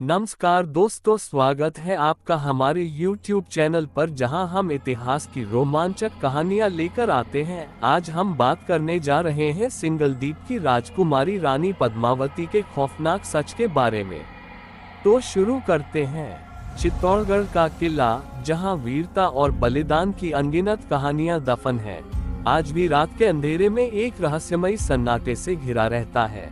नमस्कार दोस्तों, स्वागत है आपका हमारे YouTube चैनल पर, जहां हम इतिहास की रोमांचक कहानियां लेकर आते हैं। आज हम बात करने जा रहे हैं सिंगलदीप की राजकुमारी रानी पद्मावती के खौफनाक सच के बारे में। तो शुरू करते हैं। चित्तौड़गढ़ का किला, जहां वीरता और बलिदान की अनगिनत कहानियां दफन हैं, आज भी रात के अंधेरे में एक रहस्यमयी सन्नाटे से घिरा रहता है।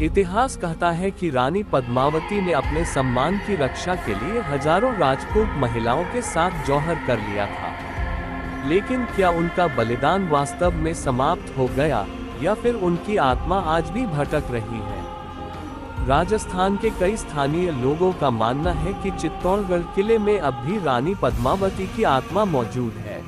इतिहास कहता है कि रानी पद्मावती ने अपने सम्मान की रक्षा के लिए हजारों राजपूत महिलाओं के साथ जौहर कर लिया था। लेकिन क्या उनका बलिदान वास्तव में समाप्त हो गया, या फिर उनकी आत्मा आज भी भटक रही है? राजस्थान के कई स्थानीय लोगों का मानना है कि चित्तौड़गढ़ किले में अब भी रानी पद्मावती की आत्मा मौजूद है।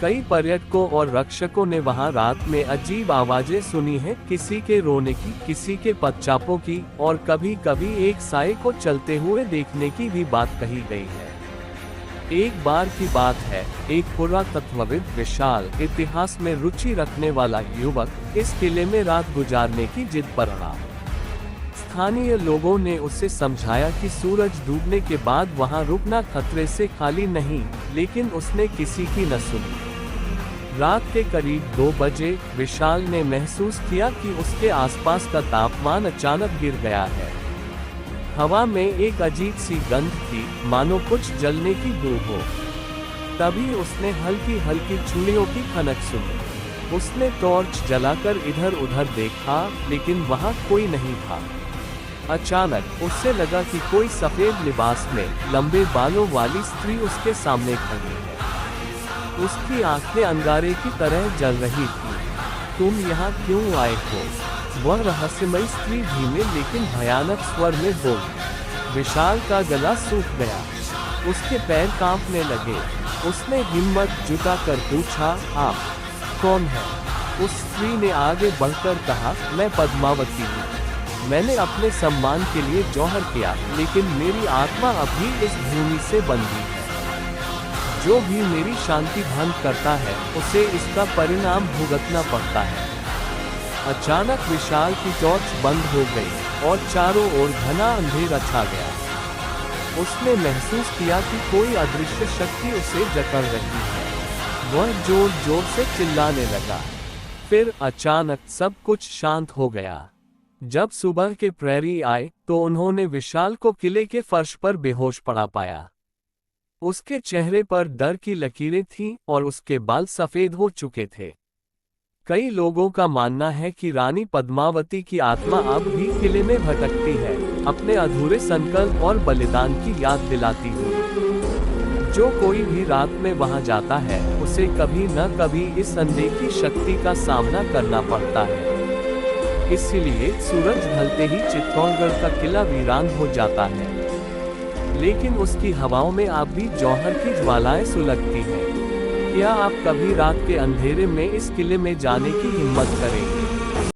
कई पर्यटकों और रक्षकों ने वहां रात में अजीब आवाजें सुनी हैं, किसी के रोने की, किसी के पदचापों की, और कभी कभी एक साए को चलते हुए देखने की भी बात कही गई है। एक बार की बात है, एक पुरातत्वविद विशाल, इतिहास में रुचि रखने वाला युवक इस किले में रात गुजारने की जिद पर अड़ा। स्थानीय लोगों ने उसे समझाया कि सूरज डूबने के बाद वहां रुकना खतरे से खाली नहीं, लेकिन उसने किसी की न सुनी। रात के करीब 2 बजे विशाल ने महसूस किया कि उसके आसपास का तापमान अचानक गिर गया है। हवा में एक अजीब सी गंध थी, मानो कुछ जलने की बू हो। तभी उसने हल्की हल्की चूड़ियों की खनक सुनी। उसने टॉर्च जलाकर इधर उधर देखा, लेकिन वहां कोई नहीं था। अचानक उसे लगा कि कोई सफेद लिबास में लंबे बालों वाली स्त्री उसके सामने खड़ी है। उसकी आंखें अंगारे की तरह जल रही थी। तुम यहाँ क्यों आए हो? वह रहस्यमयी स्त्री धीमे लेकिन भयानक स्वर में बोली। विशाल का गला सूख गया, उसके पैर कांपने लगे। उसने हिम्मत जुटाकर पूछा, आप कौन हैं? उस स्त्री ने आगे बढ़कर कहा, मैं पद्मावती हूँ। मैंने अपने सम्मान के लिए जौहर किया, लेकिन मेरी आत्मा अभी इस भूमि से बंधी है। जो भी मेरी शांति भंग करता है, उसे इसका परिणाम भुगतना पड़ता है। अचानक विशाल की टॉर्च बंद हो गई और चारों ओर घना अंधेरा छा गया। उसने महसूस किया कि कोई अदृश्य शक्ति उसे जकड़ रही है। वह जोर जोर से चिल्लाने लगा। फिर अचानक सब कुछ शांत हो गया। जब सुबह के प्रहरी आए, तो उन्होंने विशाल को किले के फर्श पर बेहोश पड़ा पाया। उसके चेहरे पर डर की लकीरें थीं और उसके बाल सफेद हो चुके थे। कई लोगों का मानना है कि रानी पद्मावती की आत्मा अब भी किले में भटकती है, अपने अधूरे संकल्प और बलिदान की याद दिलाती हुई। जो कोई भी रात में वहां जाता है, उसे कभी न कभी इस अनदेखी शक्ति का सामना करना पड़ता है। इसलिए सूरज ढलते ही चित्तौड़गढ़ का किला वीरान हो जाता है, लेकिन उसकी हवाओं में अब भी जौहर की ज्वालाएं सुलगती हैं। क्या आप कभी रात के अंधेरे में इस किले में जाने की हिम्मत करेंगे?